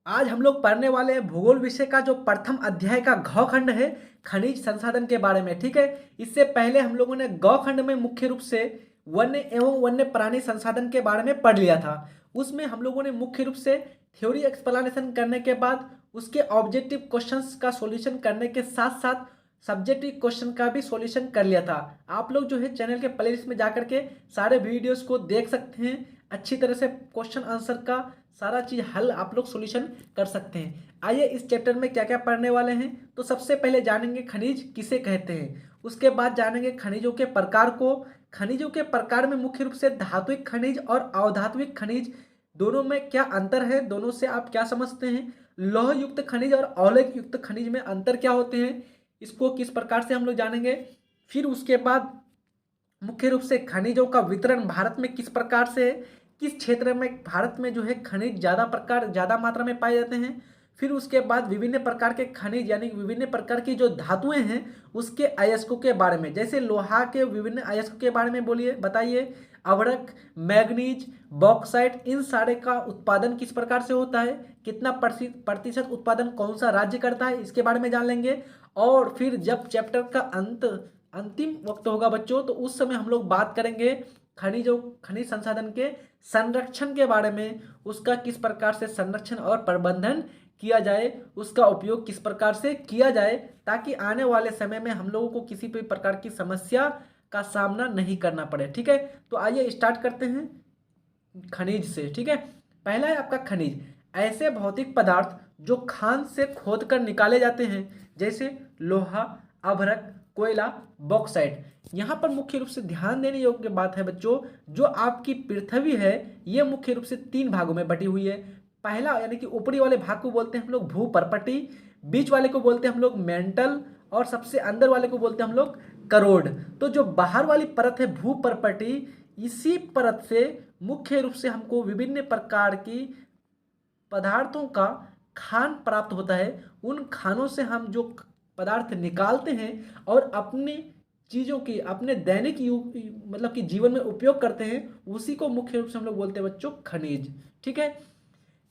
आज हम लोग पढ़ने वाले हैं भूगोल विषय का जो प्रथम अध्याय का घ खंड है, खनिज संसाधन के बारे में। ठीक है, इससे पहले हम लोगों ने ग खंड में मुख्य रूप से वन्य एवं वन्य प्राणी संसाधन के बारे में पढ़ लिया था। उसमें हम लोगों ने मुख्य रूप से थ्योरी एक्सप्लेनेशन करने के बाद उसके ऑब्जेक्टिव क्वेश्चंस का सॉल्यूशन करने के साथ साथ सब्जेक्टिव क्वेश्चन का भी सॉल्यूशन कर लिया था। आप लोग जो है चैनल के प्लेलिस्ट में जाकर के सारे वीडियोस को देख सकते हैं। अच्छी तरह से क्वेश्चन आंसर का सारा चीज हल आप लोग सॉल्यूशन कर सकते हैं। आइए इस चैप्टर में क्या क्या पढ़ने वाले हैं। तो सबसे पहले जानेंगे खनिज किसे कहते हैं, उसके बाद जानेंगे खनिजों के प्रकार को। खनिजों के प्रकार में मुख्य रूप से धात्विक खनिज और अधात्विक खनिज दोनों में क्या अंतर है, दोनों से आप क्या समझते हैं। लौह युक्त खनिज और औलख युक्त खनिज में अंतर क्या होते हैं, इसको किस प्रकार से हम लोग जानेंगे। फिर उसके बाद मुख्य रूप से खनिजों का वितरण भारत में किस प्रकार से है, किस क्षेत्र में भारत में जो है खनिज ज़्यादा मात्रा में पाए जाते हैं। फिर उसके बाद विभिन्न प्रकार के खनिज यानी विभिन्न प्रकार की जो धातुएं हैं उसके अयस्कों के बारे में, जैसे लोहा के विभिन्न अयस्कों के बारे में बोलिए, बताइए। अभ्रक, मैग्नीज, बॉक्साइट, इन सारे का उत्पादन किस प्रकार से होता है, कितना प्रतिशत उत्पादन कौन सा राज्य करता है, इसके बारे में जान लेंगे। और फिर जब चैप्टर का अंतिम वक्त होगा बच्चों, तो उस समय हम लोग बात करेंगे खनिज संसाधन के संरक्षण के बारे में, उसका किस प्रकार से संरक्षण और प्रबंधन किया जाए, उसका उपयोग किस प्रकार से किया जाए, ताकि आने वाले समय में हम लोगों को किसी भी प्रकार की समस्या का सामना नहीं करना पड़े। ठीक है, तो आइए स्टार्ट करते हैं खनिज से। ठीक है, पहला है आपका खनिज, ऐसे भौतिक पदार्थ जो खान से खोदकर निकाले जाते हैं, जैसे लोहा, अभ्रक, कोयला, बॉक्साइट। यहाँ पर मुख्य रूप से ध्यान देने योग्य बात है बच्चों, जो आपकी पृथ्वी है ये मुख्य रूप से 3 भागों में बटी हुई है। पहला यानी कि ऊपरी वाले भाग को बोलते हैं हम लोग भूपर्पटी, बीच वाले को बोलते हैं हम लोग मेंटल, और सबसे अंदर वाले को बोलते हैं हम लोग करोड। तो जो बाहर वाली परत है भूपर्पटी, इसी परत से मुख्य रूप से हमको विभिन्न प्रकार की पदार्थों का खान प्राप्त होता है। उन खानों से हम जो पदार्थ निकालते हैं और अपनी चीज़ों की अपने दैनिक मतलब कि जीवन में उपयोग करते हैं, उसी को मुख्य रूप से हम लोग बोलते हैं बच्चों खनिज। ठीक है,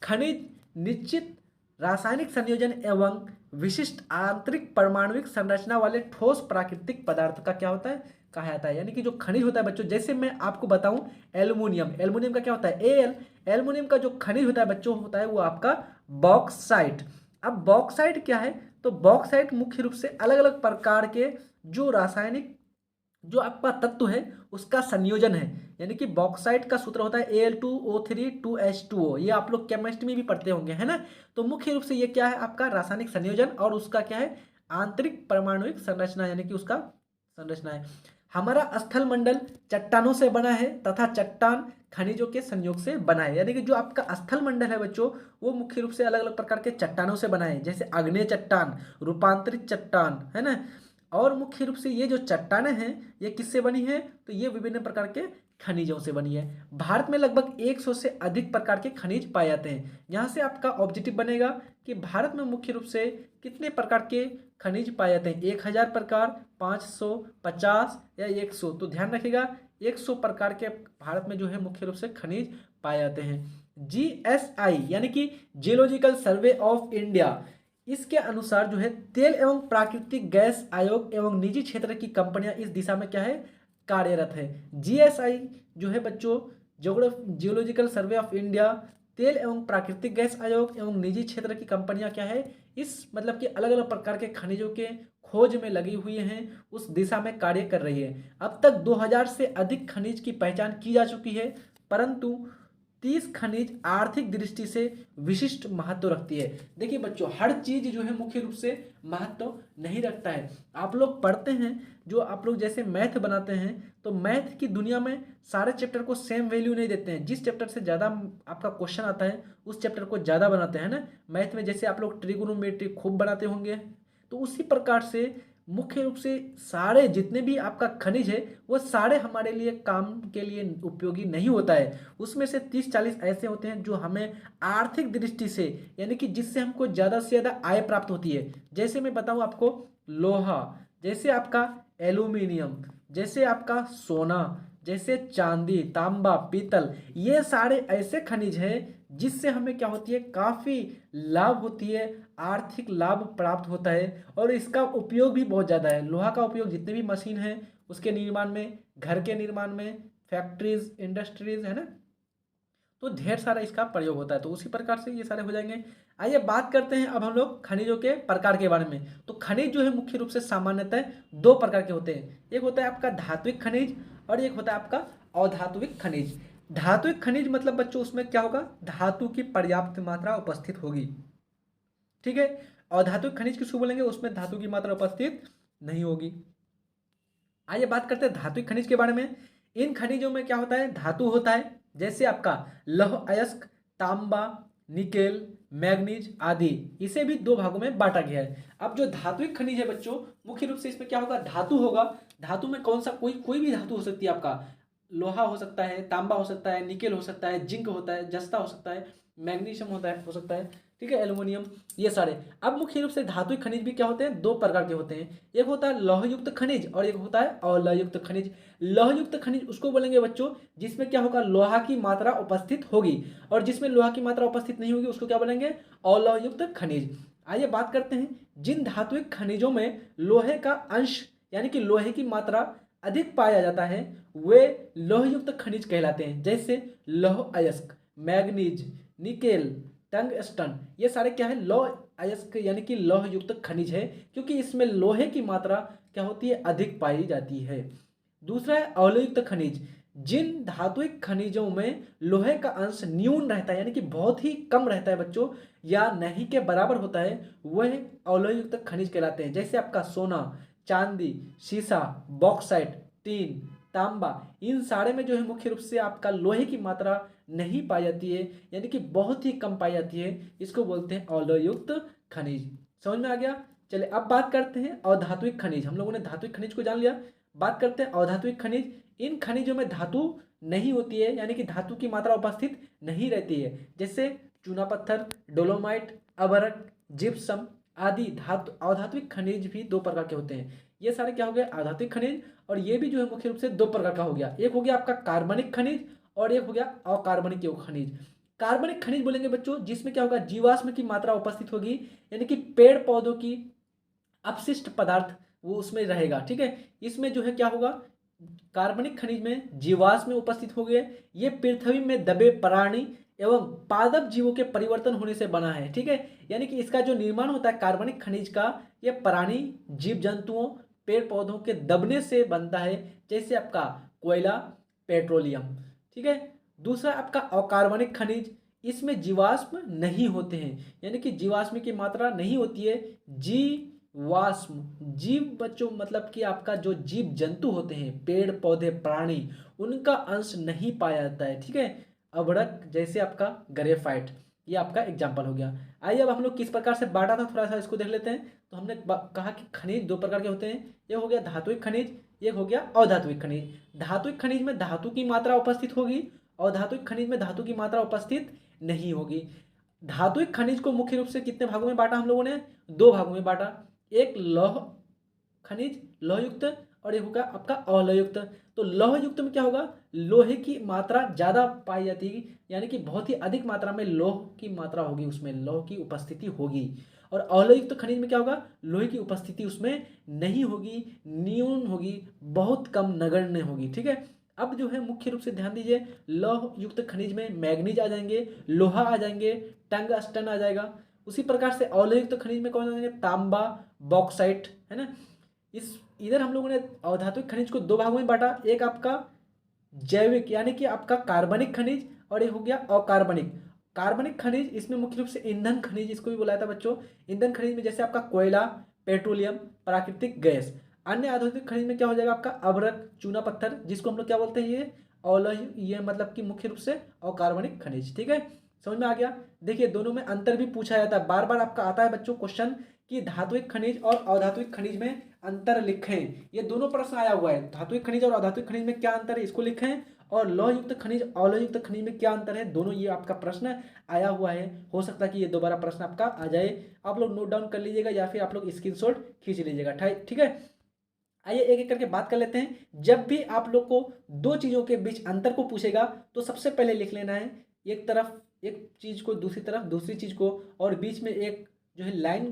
खनिज निश्चित रासायनिक संयोजन एवं विशिष्ट आंतरिक परमाणुविक संरचना वाले ठोस प्राकृतिक पदार्थ का क्या होता है, कहा जाता है। यानी कि जो खनिज होता है बच्चों, जैसे मैं आपको बताऊं एल्युमिनियम, एल्युमिनियम का क्या होता है एल, एल्युमिनियम का जो खनिज होता है बच्चों होता है वो आपका बॉक्साइट। अब बॉक्साइट क्या है, तो बॉक्साइट मुख्य रूप से अलग अलग प्रकार के जो रासायनिक जो आपका तत्व है उसका संयोजन है। यानी कि बॉक्साइट का सूत्र होता है Al2O3 2H2O, ये आप लोग केमिस्ट्री में भी पढ़ते होंगे, है ना। तो मुख्य रूप से ये क्या है आपका रासायनिक संयोजन, और उसका क्या है आंतरिक परमाणुविक संरचना, यानी कि उसका संरचना है। हमारा स्थल मंडल चट्टानों से बना है तथा चट्टान खनिजों के संयोग से बना है। यानी कि जो आपका स्थल मंडल है बच्चों, वो मुख्य रूप से अलग अलग प्रकार के चट्टानों से बना है, जैसे आग्नेय चट्टान, रूपांतरित चट्टान, है ना। और मुख्य रूप से ये जो चट्टानें हैं ये किससे बनी है, तो ये विभिन्न प्रकार के खनिजों से बनी है। भारत में लगभग 100 से अधिक प्रकार के खनिज पाए जाते हैं। यहाँ से आपका ऑब्जेक्टिव बनेगा कि भारत में मुख्य रूप से कितने प्रकार के खनिज पाए जाते हैं, 1000 प्रकार, 500, 50 या 100। तो ध्यान रखिएगा 100 प्रकार के भारत में जो है मुख्य रूप से खनिज पाए जाते हैं। GSI यानी कि जियोलॉजिकल सर्वे ऑफ इंडिया, इसके अनुसार जो है तेल एवं प्राकृतिक गैस आयोग एवं निजी क्षेत्र की कंपनियां इस दिशा में क्या है कार्यरत है। GSI जो है बच्चों जियोलॉजिकल सर्वे ऑफ इंडिया, तेल एवं प्राकृतिक गैस आयोग एवं निजी क्षेत्र की कंपनियां क्या है इस मतलब कि अलग अलग प्रकार के खनिजों के खोज में लगी हुई हैं, उस दिशा में कार्य कर रही है। अब तक 2000 से अधिक खनिज की पहचान की जा चुकी है, परंतु 30 खनिज आर्थिक दृष्टि से विशिष्ट महत्व रखती है। देखिए बच्चों, हर चीज जो है मुख्य रूप से महत्व नहीं रखता है। आप लोग पढ़ते हैं, जो आप लोग जैसे मैथ बनाते हैं, तो मैथ की दुनिया में सारे चैप्टर को सेम वैल्यू नहीं देते हैं। जिस चैप्टर से ज़्यादा आपका क्वेश्चन आता है उस चैप्टर को ज़्यादा बनाते हैं ना। मैथ में जैसे आप लोग ट्रिगोनोमेट्री खूब बनाते होंगे, तो उसी प्रकार से मुख्य रूप से सारे जितने भी आपका खनिज है वो सारे हमारे लिए काम के लिए उपयोगी नहीं होता है। उसमें से 30-40 ऐसे होते हैं जो हमें आर्थिक दृष्टि से यानी कि जिससे हमको ज़्यादा से ज़्यादा आय प्राप्त होती है। जैसे मैं बताऊं आपको, लोहा, जैसे आपका एल्यूमिनियम, जैसे आपका सोना, जैसे चांदी, तांबा, पीतल, ये सारे ऐसे खनिज हैं जिससे हमें क्या होती है, काफ़ी लाभ होती है, आर्थिक लाभ प्राप्त होता है और इसका उपयोग भी बहुत ज़्यादा है। लोहा का उपयोग जितने भी मशीन हैं उसके निर्माण में, घर के निर्माण में, फैक्ट्रीज, इंडस्ट्रीज, है ना, तो ढेर सारा इसका प्रयोग होता है। तो उसी प्रकार से ये सारे हो जाएंगे। आइए बात करते हैं अब हम लोग खनिजों के प्रकार के बारे में। तो खनिज जो है मुख्य रूप से सामान्यतः दो प्रकार के होते हैं। एक होता है आपका धात्विक खनिज और एक होता है आपका अधात्विक खनिज। धात्विक खनिज मतलब बच्चों उसमें क्या होगा, धातु की पर्याप्त मात्रा उपस्थित होगी, ठीक है। अधात्विक खनिज किसको बोलेंगे, उसमें धातु की मात्रा उपस्थित नहीं होगी। आइए बात करते हैं धात्विक खनिज के बारे में। इन खनिजों में क्या होता है, धातु होता है, जैसे आपका लौह अयस्क, तांबा, निकेल, मैग्नीज आदि। इसे भी दो भागों में बांटा गया है। अब जो धात्विक खनिज है बच्चों, मुख्य रूप से इसमें क्या होगा, धातु होगा। धातु में कौन सा, कोई भी धातु हो सकती है आपका, लोहा हो सकता है, तांबा हो सकता है, निकेल हो सकता है, जिंक होता है, जस्ता हो सकता है, मैग्नीशियम होता है, हो सकता है, ठीक है, एल्युमिनियम, ये सारे। अब मुख्य रूप से धात्विक खनिज भी क्या होते हैं, दो प्रकार के होते हैं। एक होता है लौहयुक्त खनिज और एक होता है अलौहयुक्त खनिज। लौहयुक्त खनिज उसको बोलेंगे बच्चों जिसमें क्या होगा, लोहा की मात्रा उपस्थित होगी, और जिसमें लोहा की मात्रा उपस्थित नहीं होगी उसको क्या बोलेंगे, अलौहयुक्त खनिज। आइए बात करते हैं जिन धात्विक खनिजों में लोहे का अंश यानी कि लोहे की मात्रा अधिक पाया जाता है वे लौहयुक्त खनिज कहलाते हैं। जैसे लौह अयस्क, मैग्नीज, निकेल, टंगस्टन, ये सारे क्या है, लौह अयस्क यानी कि लौहयुक्त खनिज है, क्योंकि इसमें लोहे की मात्रा क्या होती है, अधिक पाई जाती है। दूसरा है अवलयुक्त खनिज। जिन धात्विक खनिजों में लोहे का अंश न्यून रहता है यानी कि बहुत ही कम रहता है बच्चों, या नहीं के बराबर होता है, वह अवलयुक्त खनिज कहलाते हैं। जैसे आपका सोना, चांदी, शीशा, बॉक्साइट, टीन, तांबा, इन सारे में जो है मुख्य रूप से आपका लोहे की मात्रा नहीं पाई जाती है, यानी कि बहुत ही कम पाई जाती है, इसको बोलते हैं अवलयुक्त खनिज। समझ में आ गया। चलिए अब बात करते हैं अधात्विक खनिज। हम लोगों ने धात्विक खनिज को जान लिया, बात करते हैं अधात्विक खनिज। इन खनिजों में धातु नहीं होती है, यानी कि धातु की मात्रा उपस्थित नहीं रहती है। जैसे चूना पत्थर, डोलोमाइट, अभरक, जिप्सम आदि। धातु अधात्विक खनिज भी दो प्रकार के होते हैं। ये सारे क्या हो गए, अधात्विक खनिज, और ये भी जो है मुख्य रूप से दो प्रकार का हो गया। एक हो गया आपका कार्बनिक खनिज और एक हो गया अकार्बनिक खनिज। कार्बनिक खनिज बोलेंगे बच्चों जिसमें क्या होगा, जीवाश्म की मात्रा उपस्थित होगी, यानी कि पेड़ पौधों की अपशिष्ट पदार्थ वो उसमें रहेगा, ठीक है। इसमें जो है क्या होगा, कार्बनिक खनिज में जीवाश्म उपस्थित हो गए। ये पृथ्वी में दबे प्राणी एवं पादप जीवों के परिवर्तन होने से बना है, ठीक है। यानी कि इसका जो निर्माण होता है कार्बनिक खनिज का, ये प्राणी, जीव जंतुओं, पेड़ पौधों के दबने से बनता है, जैसे आपका कोयला, पेट्रोलियम, ठीक है। दूसरा आपका अकार्बनिक खनिज, इसमें जीवाश्म नहीं होते हैं, यानी कि जीवाश्म की मात्रा नहीं होती है। जीवाश्म, जीव बच्चों मतलब कि आपका जो जीव जंतु होते हैं, पेड़ पौधे प्राणी, उनका अंश नहीं पाया जाता है, ठीक है। अभ्रक जैसे आपका ग्रेफाइट, ये आपका एग्जाम्पल हो गया। आइए अब हम लोग किस प्रकार से बांटा था थोड़ा सा इसको देख लेते हैं। तो हमने कहा कि खनिज दो प्रकार के होते हैं, एक हो गया धात्विक खनिज, एक हो गया अधात्विक खनिज। धात्विक खनिज में धातु की मात्रा उपस्थित होगी, अधात्विक खनिज में धातु की मात्रा उपस्थित नहीं होगी। धात्विक खनिज को मुख्य रूप से कितने भागों में बांटा हम लोगों ने, दो भागों में बांटा। एक लौह खनिज लौहयुक्त और एक होगा आपका अलौहयुक्त। तो लौहयुक्त में क्या होगा, लोहे की मात्रा ज़्यादा पाई जाती है, यानी कि बहुत ही अधिक मात्रा में लोह की मात्रा होगी, उसमें लोह की उपस्थिति होगी। और अलौहयुक्त खनिज में क्या होगा, लोहे की उपस्थिति उसमें नहीं होगी, न्यून होगी, बहुत कम नगण्य होगी, ठीक है। अब जो है मुख्य रूप से ध्यान दीजिए, लौह युक्त खनिज में मैग्नीज आ जाएंगे, लोहा आ जाएंगे, टंगस्टन आ जाएगा। उसी प्रकार से अलौहयुक्त खनिज में कौन आ जाएंगे, तांबा, बॉक्साइट, है ना। इस इधर हम लोगों ने अधात्विक खनिज को दो भागों में बांटा, एक आपका जैविक यानी कि आपका कार्बनिक खनिज और एक हो गया अकार्बनिक। कार्बनिक खनिज इसमें मुख्य रूप से ईंधन खनिज इसको भी बुलाया था बच्चों। ईंधन खनिज में जैसे आपका कोयला, पेट्रोलियम, प्राकृतिक गैस। अन्य औद्योगिक खनिज में क्या हो जाएगा आपका अभ्रक, चूना पत्थर, जिसको हम लोग क्या बोलते हैं, ये अवलय, ये मतलब कि मुख्य रूप से अकार्बनिक खनिज, ठीक है। समझ में आ गया। देखिए दोनों में अंतर भी पूछा जाता है, बार बार आपका आता है बच्चों क्वेश्चन कि धात्विक खनिज और अधात्विक खनिज में अंतर लिखें। ये दोनों प्रश्न आया हुआ है, धात्विक खनिज और अधात्विक खनिज में क्या अंतर है इसको लिखें, और लौहयुक्त खनिज अवलयुक्त खनिज में क्या अंतर है, दोनों ये आपका प्रश्न आया हुआ है। हो सकता है कि ये दोबारा प्रश्न आपका आ जाए, आप लोग नोट डाउन कर लीजिएगा या फिर आप लोग स्क्रीनशॉट खींच लीजिएगा, ठीक है। आइए एक एक करके बात कर लेते हैं। जब भी आप लोग को दो चीज़ों के बीच अंतर को पूछेगा तो सबसे पहले लिख लेना है, एक तरफ एक चीज़ को दूसरी तरफ, दूसरी चीज़ को, और बीच में एक जो है लाइन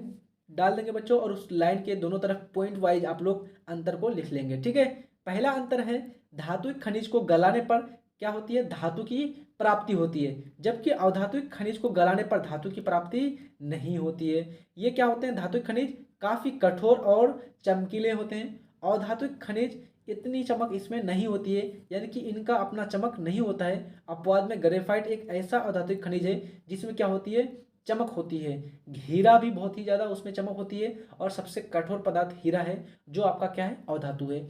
डाल देंगे बच्चों, और उस लाइन के दोनों तरफ पॉइंट वाइज आप लोग अंतर को लिख लेंगे। ठीक है, पहला अंतर है धातुक खनिज को गलाने पर क्या होती है, धातु की प्राप्ति होती है, जबकि अधातुक खनिज को गलाने पर धातु की प्राप्ति नहीं होती है। ये क्या होते हैं, धातुक खनिज काफ़ी कठोर और चमकीले होते हैं। अधातुक खनिज इतनी चमक इसमें नहीं होती है, यानी कि इनका अपना चमक नहीं होता है। अपवाद में ग्रेफाइट एक ऐसा अधातुक खनिज है जिसमें क्या होती है, चमक होती है। हीरा भी बहुत ही ज़्यादा उसमें चमक होती है, और सबसे कठोर पदार्थ हीरा है जो आपका क्या है, अधातु है।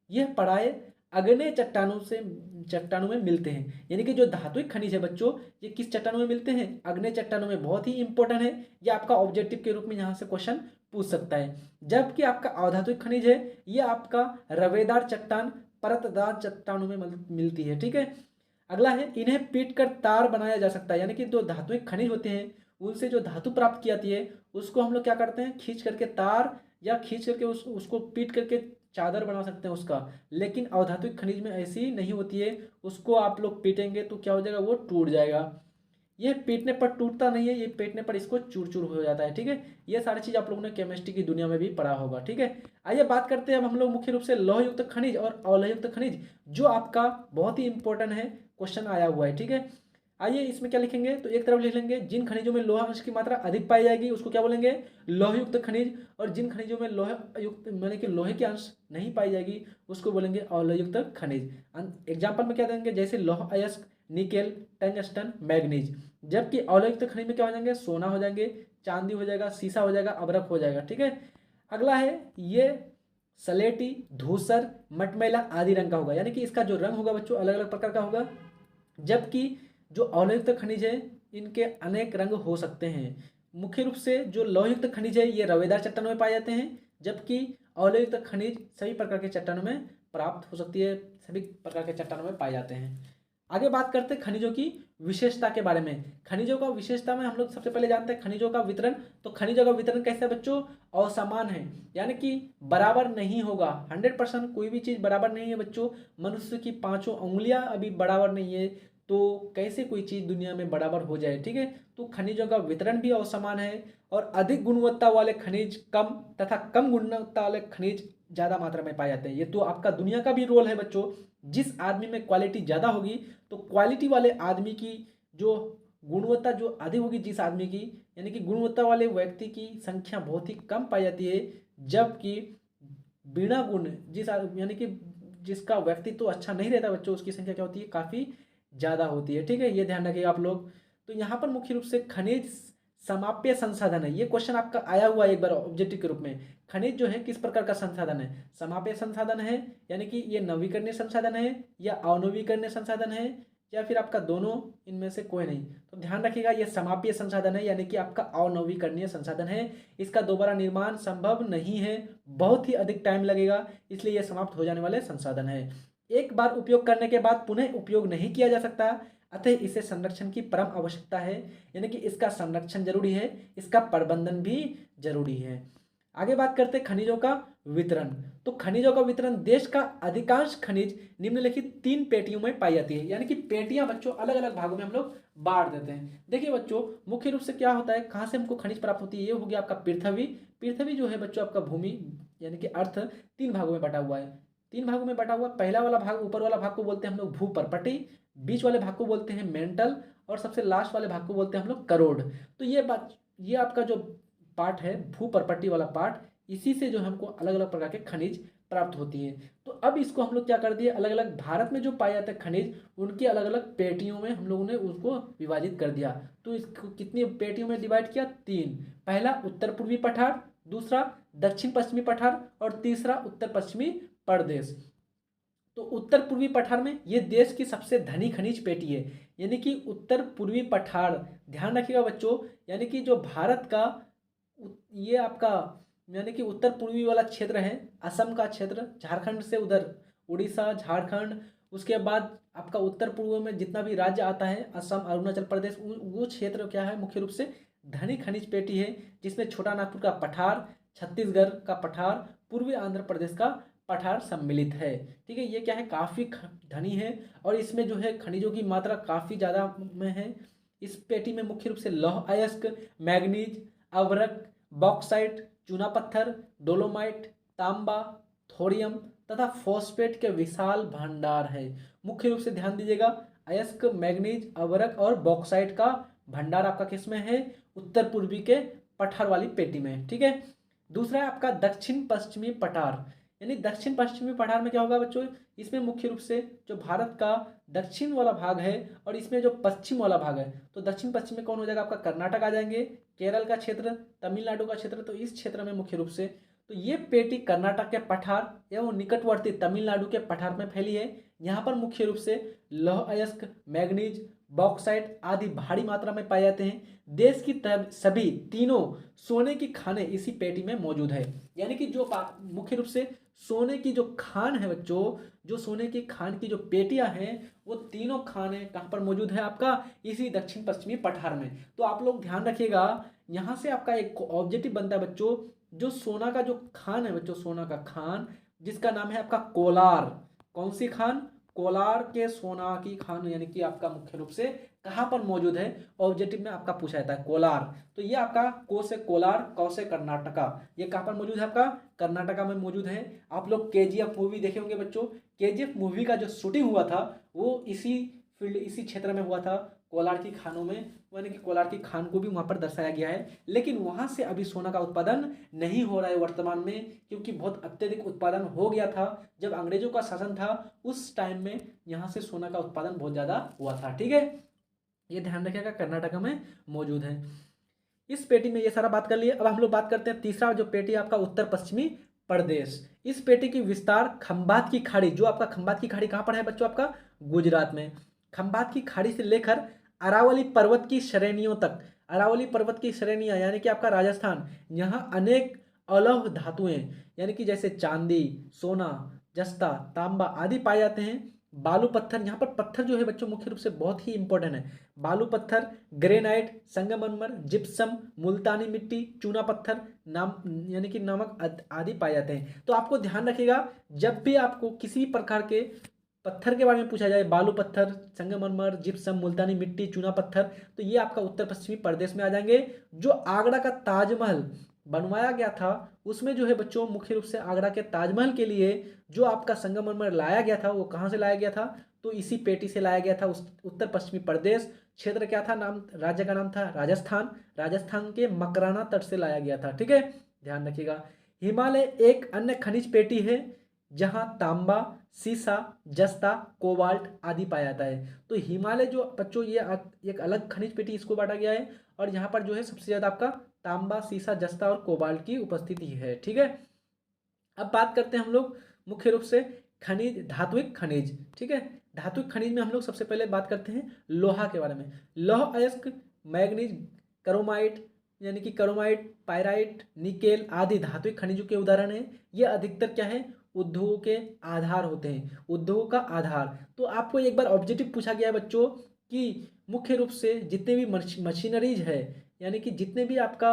यह पराये अग्नेय चट्टानों में मिलते हैं, यानी कि जो धातुक खनिज है बच्चों, ये किस चट्टानों में मिलते हैं, अग्नेय चट्टानों में। बहुत ही इंपॉर्टेंट है, ये आपका ऑब्जेक्टिव के रूप में यहाँ से क्वेश्चन पूछ सकता है। जबकि आपका अधातुक खनिज है, ये आपका रवेदार चट्टान, परतदार चट्टानों में मिलती है। ठीक है, अगला है इन्हें पीट कर तार बनाया जा सकता है, यानी कि जो धातुक खनिज होते हैं उनसे जो धातु प्राप्त की जाती है उसको हम लोग क्या करते हैं, खींच करके तार, या खींच करके उसको पीट करके चादर बना सकते हैं उसका। लेकिन अधातुक खनिज में ऐसी नहीं होती है, उसको आप लोग पीटेंगे तो क्या हो जाएगा, वो टूट जाएगा। ये पीटने पर टूटता नहीं है, ये पीटने पर इसको चूर चूर हो जाता है। ठीक है, ये सारी चीज़ आप लोगों ने केमिस्ट्री की दुनिया में भी पढ़ा होगा। ठीक है, आइए बात करते हैं अब हम लोग मुख्य रूप से लौहयुक्त खनिज और अलौहयुक्त खनिज, जो आपका बहुत ही इंपॉर्टेंट है, क्वेश्चन आया हुआ है। ठीक है, आइए इसमें क्या लिखेंगे, तो एक तरफ लिख लेंगे जिन खनिजों में लोहा अंश की मात्रा अधिक पाई जाएगी उसको क्या बोलेंगे, लौहयुक्त खनिज, और जिन खनिजों में लोहा युक्त माने कि लोहे की अंश नहीं पाई जाएगी उसको बोलेंगे अलौहयुक्त खनिज। एग्जाम्पल में क्या देंगे, जैसे लौह अयस्क, निकेल, टंगस्टन, मैग्नीज। जबकि अलौहयुक्त खनिज में क्या हो जाएंगे, सोना हो जाएंगे, चांदी हो जाएगा, सीसा हो जाएगा, अबरक हो जाएगा। ठीक है, अगला है ये सलेटी, धूसर, मटमैला आदि रंग का होगा, यानी कि इसका जो रंग होगा बच्चों अलग अलग प्रकार का होगा। जबकि जो अलौहयुक्त खनिज है इनके अनेक रंग हो सकते हैं। मुख्य रूप से जो लौहयुक्त खनिज है ये रवेदार चट्टानों में पाए जाते हैं, जबकि अलौहयुक्त खनिज सभी प्रकार के चट्टानों में प्राप्त हो सकती है, सभी प्रकार के चट्टानों में पाए जाते हैं। आगे बात करते हैं खनिजों की विशेषता के बारे में। खनिजों का विशेषता में हम लोग सबसे पहले जानते हैं खनिजों का वितरण। तो खनिजों का वितरण कैसे है बच्चों, असमान है, यानी कि बराबर नहीं होगा। 100% कोई भी चीज़ बराबर नहीं है बच्चों। मनुष्य की 5 उंगलियां अभी बराबर नहीं है, तो कैसे कोई चीज़ दुनिया में बराबर हो जाए। ठीक है, तो खनिजों का वितरण भी असमान है, और अधिक गुणवत्ता वाले खनिज कम तथा कम गुणवत्ता वाले खनिज ज़्यादा मात्रा में पाए जाते हैं। ये तो आपका दुनिया का भी रोल है बच्चों। जिस आदमी में क्वालिटी ज़्यादा होगी तो क्वालिटी वाले आदमी की जो गुणवत्ता जो अधिक होगी जिस आदमी की, यानी कि गुणवत्ता वाले व्यक्ति की संख्या बहुत ही कम पाई जाती है। जबकि बिना गुण यानी कि जिसका व्यक्तित्व तो अच्छा नहीं रहता बच्चों, उसकी संख्या क्या होती है, काफ़ी ज़्यादा होती है। ठीक है, ये ध्यान रखिएगा आप लोग। तो यहाँ पर मुख्य रूप से खनिज समाप्य संसाधन है, ये क्वेश्चन आपका आया हुआ है एक बार ऑब्जेक्टिव के रूप में। खनिज जो है किस प्रकार का संसाधन है, समाप्य संसाधन है, यानी कि ये नवीकरणीय संसाधन है या अनवीकरणीय संसाधन है, या फिर आपका दोनों इनमें से कोई नहीं। तो ध्यान रखिएगा ये समाप्य संसाधन है, यानी कि आपका अनवीकरणीय संसाधन है। इसका दोबारा निर्माण संभव नहीं है, बहुत ही अधिक टाइम लगेगा, इसलिए यह समाप्त हो जाने वाले संसाधन है। एक बार उपयोग करने के बाद पुनः उपयोग नहीं किया जा सकता, अतः इसे संरक्षण की परम आवश्यकता है, यानी कि इसका संरक्षण जरूरी है, इसका प्रबंधन भी जरूरी है। आगे बात करते हैं खनिजों का वितरण। तो खनिजों का वितरण, देश का अधिकांश खनिज निम्नलिखित 3 पेटियों में पाई जाती है, यानी कि पेटियां बच्चों अलग अलग भागों में हम लोग बांट देते हैं। देखिए बच्चों मुख्य रूप से क्या होता है, कहाँ से हमको खनिज प्राप्त होती है, ये हो गया आपका पृथ्वी। पृथ्वी जो है बच्चों आपका भूमि यानी कि अर्थ 3 भागों में बटा हुआ है। 3 भागों में बटा हुआ, पहला वाला भाग, ऊपर वाला भाग को बोलते हैं हम लोग भूपर्पटी, बीच वाले भाग को बोलते हैं मेंटल, और सबसे लास्ट वाले भाग को बोलते हैं हम लोग करोड़। तो ये आपका जो पार्ट है भूपर्पटी वाला पार्ट, इसी से जो हमको अलग अलग प्रकार के खनिज प्राप्त होती है। तो अब इसको हम लोग क्या कर दिए, अलग अलग भारत में जो पाए जाते हैं खनिज उनकी अलग अलग पेटियों में हम लोगों ने उसको विभाजित कर दिया। तो इसको कितनी पेटियों में डिवाइड किया, 3। पहला उत्तर पूर्वी पठार, दूसरा दक्षिण पश्चिमी पठार, और तीसरा उत्तर पश्चिमी प्रदेश। तो उत्तर पूर्वी पठार में ये देश की सबसे धनी खनिज पेटी है, यानी कि उत्तर पूर्वी पठार। ध्यान रखिएगा बच्चों, यानी कि जो भारत का ये आपका यानी कि उत्तर पूर्वी वाला क्षेत्र है, असम का क्षेत्र, झारखंड से उधर उड़ीसा, झारखंड, उसके बाद आपका उत्तर पूर्व में जितना भी राज्य आता है, असम, अरुणाचल प्रदेश, वो क्षेत्र क्या है, मुख्य रूप से धनी खनिज पेटी है, जिसमें छोटा नागपुर का पठार, छत्तीसगढ़ का पठार, पूर्वी आंध्र प्रदेश का पठार सम्मिलित है। ठीक है, ये क्या है, काफ़ी धनी है, और इसमें जो है खनिजों की मात्रा काफ़ी ज़्यादा में है। इस पेटी में मुख्य रूप से लौह अयस्क, मैग्नीज, अभ्रक, बॉक्साइट, चूना पत्थर, डोलोमाइट, तांबा, थोरियम तथा फॉस्फेट के विशाल भंडार है। मुख्य रूप से ध्यान दीजिएगा, अयस्क, मैग्नीज, अभ्रक और बॉक्साइट का भंडार आपका किसमें है? उत्तर पूर्वी के पठार वाली पेटी में, ठीक है। दूसरा है आपका दक्षिण पश्चिमी पठार, यानी दक्षिण पश्चिमी पठार में क्या होगा बच्चों? इसमें मुख्य रूप से जो भारत का दक्षिण वाला भाग है और इसमें जो पश्चिम वाला भाग है, तो दक्षिण पश्चिम में कौन हो जाएगा? आपका कर्नाटक आ जाएंगे, केरल का क्षेत्र, तमिलनाडु का क्षेत्र। तो इस क्षेत्र में मुख्य रूप से तो ये पेटी कर्नाटक के पठार एवं निकटवर्ती तमिलनाडु के पठार में फैली है। यहाँ पर मुख्य रूप से लौह अयस्क, मैग्नीज, बॉक्साइट आदि भारी मात्रा में पाए जाते हैं। देश की सभी तीनों सोने की खानें इसी पेटी में मौजूद है। यानी कि जो मुख्य रूप से सोने की जो खान है बच्चों, जो सोने की खान की जो पेटियां हैं, वो तीनों खाने कहाँ पर मौजूद है? आपका इसी दक्षिण पश्चिमी पठार में। तो आप लोग ध्यान रखिएगा, यहाँ से आपका एक ऑब्जेक्टिव बनता है बच्चों, जो सोना का जो खान है बच्चों, सोना का खान जिसका नाम है आपका कोलार। कौन सी खान? कोलार के सोना की खान, यानी कि आपका मुख्य रूप से कहाँ पर मौजूद है? ऑब्जेक्टिव में आपका पूछा जाता है कोलार। तो ये आपका को से कोलार, कौ से कर्नाटका, ये कहाँ पर मौजूद है? आपका कर्नाटका में मौजूद है। आप लोग केजीएफ मूवी देखे होंगे बच्चों, केजीएफ मूवी का जो शूटिंग हुआ था वो इसी फील्ड, इसी क्षेत्र में हुआ था, कोलार की खानों में, यानी कि कोलार की खान को भी वहाँ पर दर्शाया गया है। लेकिन वहाँ से अभी सोना का उत्पादन नहीं हो रहा है वर्तमान में, क्योंकि बहुत अत्यधिक उत्पादन हो गया था जब अंग्रेजों का शासन था, उस टाइम में यहाँ से सोना का उत्पादन बहुत ज़्यादा हुआ था, ठीक है। ये ध्यान रखिएगा, कर्नाटक में मौजूद है। इस पेटी में ये सारा बात कर लिए। अब हम लोग बात करते हैं तीसरा जो पेटी है आपका उत्तर पश्चिमी प्रदेश। इस पेटी की विस्तार खंभात की खाड़ी, जो आपका खंभात की खाड़ी कहाँ पर है बच्चों? आपका गुजरात में। खंभात की खाड़ी से लेकर अरावली पर्वत की श्रेणियों तक, अरावली पर्वत की श्रेणियां यानी कि आपका राजस्थान, यहाँ अनेक अलौह धातुएं यानी कि जैसे चांदी, सोना, जस्ता, तांबा आदि पाए जाते हैं। बालू पत्थर, यहाँ पर पत्थर जो है बच्चों मुख्य रूप से बहुत ही इंपॉर्टेंट है। बालू पत्थर, ग्रेनाइट, संगमरमर, जिप्सम, मुल्तानी मिट्टी, चूना पत्थर, नाम यानी कि नमक आदि पाए जाते हैं। तो आपको ध्यान रखिएगा, जब भी आपको किसी प्रकार के पत्थर के बारे में पूछा जाए, बालू पत्थर, संगमरमर, जिप्सम, मुल्तानी मिट्टी, चूना पत्थर, तो ये आपका उत्तर पश्चिमी प्रदेश में आ जाएंगे। जो आगरा का ताजमहल बनवाया गया था, उसमें जो है बच्चों मुख्य रूप से आगरा के ताजमहल के लिए जो आपका संगमरमर लाया गया था, वो कहाँ से लाया गया था? तो इसी पेटी से लाया गया था। उस उत्तर पश्चिमी प्रदेश क्षेत्र क्या था? नाम, राज्य का नाम था राजस्थान। राजस्थान के मकराना तट से लाया गया था, ठीक है, ध्यान रखिएगा। हिमालय एक अन्य खनिज पेटी है जहां तांबा, सीसा, जस्ता, कोबाल्ट आदि पाया जाता है। तो हिमालय जो बच्चों ये एक अलग खनिज पेटी, इसको बांटा गया है, और यहाँ पर जो है सबसे ज्यादा आपका तांबा, सीसा, जस्ता और कोबाल्ट की उपस्थिति है, ठीक है। अब बात करते हैं हम लोग मुख्य रूप से खनिज, धात्विक खनिज, ठीक है। धात्विक खनिज में हम लोग सबसे पहले बात करते हैं लोहा के बारे में। लौह अयस्क, मैग्नीज, क्रोमाइट यानी कि क्रोमाइट, पायराइट, निकेल आदि धात्विक खनिजों के उदाहरण हैं। ये अधिकतर क्या है? उद्योगों के आधार होते हैं, उद्योगों का आधार। तो आपको एक बार ऑब्जेक्टिव पूछा गया है बच्चों कि मुख्य रूप से जितने भी मशीनरीज है, यानी कि जितने भी आपका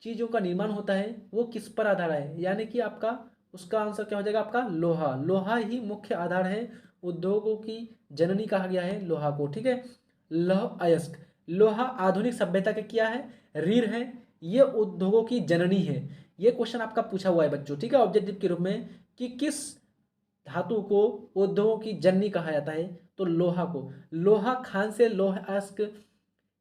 चीज़ों का निर्माण होता है, वो किस पर आधार है? यानी कि आपका उसका आंसर क्या हो जाएगा? आपका लोहा। लोहा ही मुख्य आधार है, उद्योगों की जननी कहा गया है लोहा को, ठीक है। लौह अयस्क, लोहा आधुनिक सभ्यता का क्या है? रीढ़ है, ये उद्योगों की जननी है। ये क्वेश्चन आपका पूछा हुआ है बच्चों, ठीक है, ऑब्जेक्टिव के रूप में, कि किस धातु को उद्योगों की जननी कहा जाता है? तो लोहा को। लोहा खान से लौह अयस्क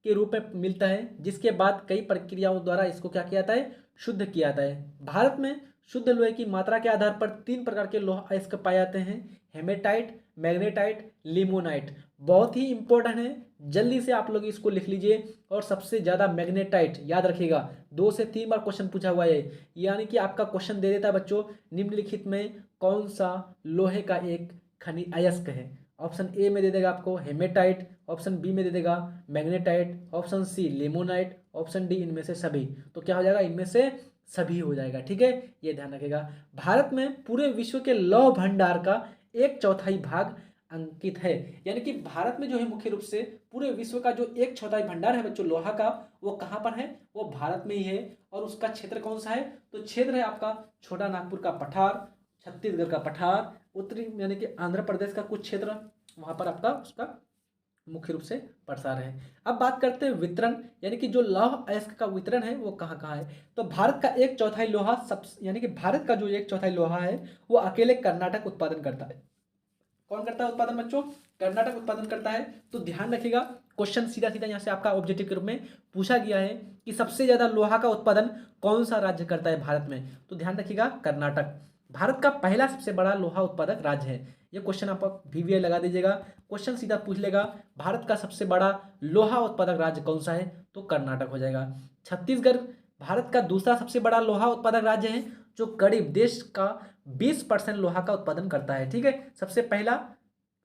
के रूप में मिलता है, जिसके बाद कई प्रक्रियाओं द्वारा इसको क्या किया जाता है? शुद्ध किया जाता है। भारत में शुद्ध लोहे की मात्रा के आधार पर 3 प्रकार के लौह अयस्क पाए जाते हैं: हेमेटाइट, मैग्नेटाइट, लिमोनाइट। बहुत ही इंपॉर्टेंट है, जल्दी से आप लोग इसको लिख लीजिए। और सबसे ज़्यादा मैग्नेटाइट, याद रखिएगा, 2 से 3 बार क्वेश्चन पूछा हुआ है, यानी कि आपका क्वेश्चन दे देता है बच्चों, निम्नलिखित में कौन सा लोहे का एक खनिज अयस्क है? ऑप्शन ए में दे देगा आपको हेमेटाइट, ऑप्शन बी में दे देगा magnetite, option C limonite, option D इनमें से सभी। तो क्या हो जाएगा? इनमें से सभी हो जाएगा, ठीक है, ये ध्यान रखिएगा। भारत में पूरे विश्व के लौह भंडार का 1/4 भाग अंकित है। यानी कि भारत में जो है मुख्य रूप से पूरे विश्व का जो 1/4 भंडार है बच्चों लोहा का, वो कहाँ पर है? वो भारत में ही है। और उसका क्षेत्र कौन सा है? तो क्षेत्र है आपका छोटा नागपुर का पठार, छत्तीसगढ़ का पठार, उत्तरी यानी कि आंध्र प्रदेश का कुछ क्षेत्र, वहाँ पर आपका उसका मुख्य रूप से प्रसार है। अब बात करते हैं वितरण, यानी कि जो लौह अयस्क का वितरण है वो कहाँ कहाँ है। तो भारत का 1/4 लोहा सब, यानी कि भारत का जो 1/4 लोहा है वो अकेले कर्नाटक उत्पादन करता है। कौन करता है उत्पादन बच्चों? कर्नाटक उत्पादन करता है। तो ध्यान रखिएगा, क्वेश्चन सीधा सीधा यहाँ से आपका ऑब्जेक्टिव के रूप में पूछा गया है कि सबसे ज्यादा लोहा का उत्पादन कौन सा राज्य करता है भारत में। तो ध्यान रखिएगा, कर्नाटक भारत का पहला सबसे बड़ा लोहा उत्पादक राज्य है। ये क्वेश्चन आप VVI लगा दीजिएगा, क्वेश्चन सीधा पूछ लेगा भारत का सबसे बड़ा लोहा उत्पादक राज्य कौन सा है, तो कर्नाटक हो जाएगा। छत्तीसगढ़ भारत का दूसरा सबसे बड़ा लोहा उत्पादक राज्य है, जो करीब देश का 20% लोहा का उत्पादन करता है। ठीक है, सबसे पहला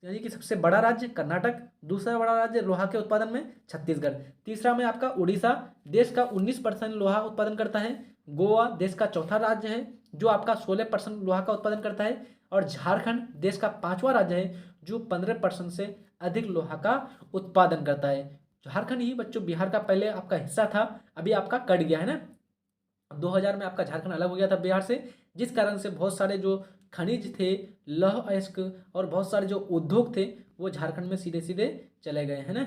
यानी कि सबसे बड़ा राज्य कर्नाटक, दूसरा बड़ा राज्य लोहा के उत्पादन में छत्तीसगढ़, तीसरा में आपका उड़ीसा देश का 19% लोहा उत्पादन करता है, गोवा देश का चौथा राज्य है जो आपका 16% लोहा का उत्पादन करता है, और झारखंड देश का 5वां राज्य है जो 15% से अधिक लोहा का उत्पादन करता है। झारखंड ही बच्चों बिहार का पहले आपका हिस्सा था, अभी आपका कट गया है ना। 2000 में आपका झारखंड अलग हो गया था बिहार से, जिस कारण से बहुत सारे जो खनिज थे, लौह अयस्क और बहुत सारे जो उद्योग थे वो झारखंड में सीधे सीधे चले गए हैं ना।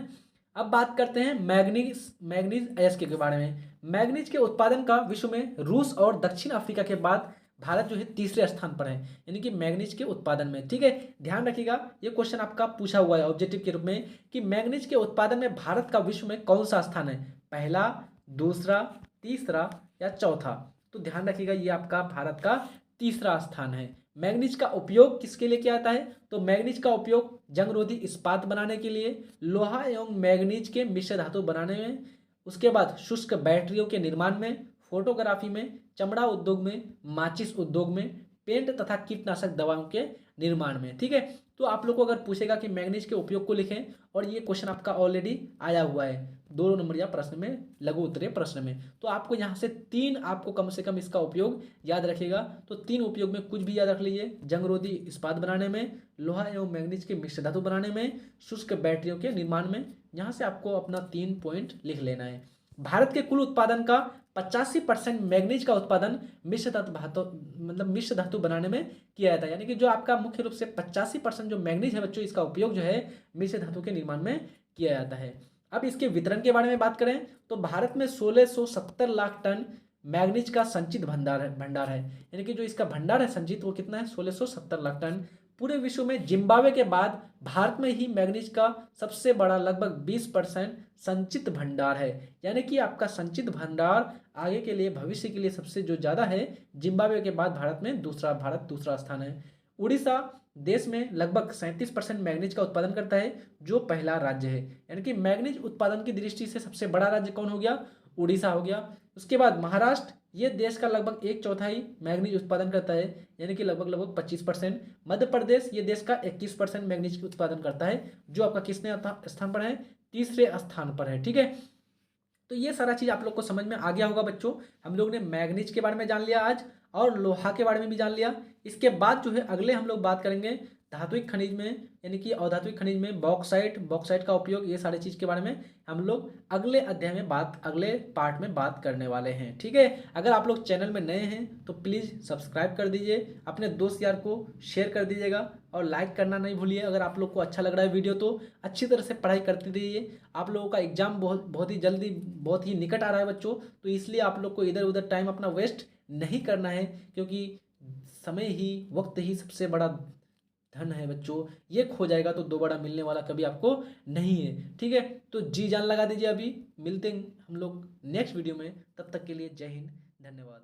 अब बात करते हैं मैग्नीज अयस्क के बारे में। मैग्नीज के उत्पादन का विश्व में रूस और दक्षिण अफ्रीका के बाद भारत जो है तीसरे स्थान पर है, यानी कि मैग्नीज के उत्पादन में। ठीक है, ध्यान रखिएगा, ये क्वेश्चन आपका पूछा हुआ है ऑब्जेक्टिव के रूप में कि मैग्नीज के उत्पादन में भारत का विश्व में कौन सा स्थान है, पहला, दूसरा, तीसरा या चौथा। तो ध्यान रखिएगा, ये आपका भारत का तीसरा स्थान है। मैग्नीज का उपयोग किसके लिए किया जाता है? तो मैग्नीज का उपयोग जंगरोधी इस्पात बनाने के लिए, लोहा एवं मैग्नीज के मिश्र धातु बनाने में, उसके बाद शुष्क बैटरियों के निर्माण में, फोटोग्राफी में, चमड़ा उद्योग में, माचिस उद्योग में, पेंट तथा कीटनाशक दवाओं के निर्माण में। ठीक है, तो आप लोग को अगर पूछेगा कि मैग्नीज के उपयोग को लिखें, और ये क्वेश्चन आपका ऑलरेडी आया हुआ है 2 नंबर या प्रश्न में, लघु उत्तरीय प्रश्न में। तो आपको यहाँ से 3 आपको कम से कम इसका उपयोग याद रखिएगा। तो 3 उपयोग में कुछ भी याद रख लीजिए, जंगरोधी इस्पात बनाने में, लोहा एवं मैग्नीज के मिश्र धातु बनाने में, शुष्क बैटरियों के निर्माण में। यहाँ से आपको अपना 3 पॉइंट लिख लेना है। भारत के कुल उत्पादन का 85% मैग्नीज का उत्पादन मिश्र धातु बनाने में किया जाता है, यानी कि जो आपका मुख्य रूप से 85% जो मैग्नीज है बच्चों, इसका उपयोग जो है मिश्र धातु के निर्माण में किया जाता है। अब इसके वितरण के बारे में बात करें तो भारत में 1670 लाख टन मैग्नीज का संचित भंडार है, यानी कि जो इसका भंडार है संचित वो कितना है, 1670 लाख टन। पूरे विश्व में जिम्बाब्वे के बाद भारत में ही मैग्नीज का सबसे बड़ा लगभग 20% संचित भंडार है, यानी कि आपका संचित भंडार आगे के लिए, भविष्य के लिए सबसे जो ज़्यादा है, जिम्बाब्वे के बाद भारत में दूसरा स्थान है। उड़ीसा देश में लगभग 37% मैग्नीज का उत्पादन करता है, जो पहला राज्य है, यानी कि मैग्नीज उत्पादन की दृष्टि से सबसे बड़ा राज्य कौन हो गया, उड़ीसा हो गया। उसके बाद महाराष्ट्र, ये देश का लगभग 1/4 मैग्नीज उत्पादन करता है, यानी कि लगभग 25%। मध्य प्रदेश ये देश का 21% मैग्नीज उत्पादन करता है, जो आपका किसने स्थान पर है, तीसरे स्थान पर है। ठीक है, तो ये सारा चीज़ आप लोग को समझ में आ गया होगा बच्चों। हम लोग ने मैग्नीज के बारे में जान लिया आज, और लोहा के बारे में भी जान लिया। इसके बाद जो है अगले हम लोग बात करेंगे धात्विक खनिज में, यानी कि अधात्विक खनिज में बॉक्साइट का उपयोग, ये सारी चीज़ के बारे में हम लोग अगले अध्याय में अगले पार्ट में बात करने वाले हैं। ठीक है, अगर आप लोग चैनल में नए हैं तो प्लीज़ सब्सक्राइब कर दीजिए, अपने दोस्त यार को शेयर कर दीजिएगा, और लाइक करना नहीं भूलिए। अगर आप लोग को अच्छा लग रहा है वीडियो तो अच्छी तरह से पढ़ाई करते रहिए। आप लोगों का एग्जाम बहुत ही जल्दी, बहुत ही निकट आ रहा है बच्चों, तो इसलिए आप लोग को इधर उधर टाइम अपना वेस्ट नहीं करना है, क्योंकि वक्त ही सबसे बड़ा धन है बच्चों। ये खो जाएगा तो दोबारा मिलने वाला कभी आपको नहीं है। ठीक है, तो जी जान लगा दीजिए। अभी मिलते हैं हम लोग नेक्स्ट वीडियो में, तब तक के लिए जय हिंद, धन्यवाद।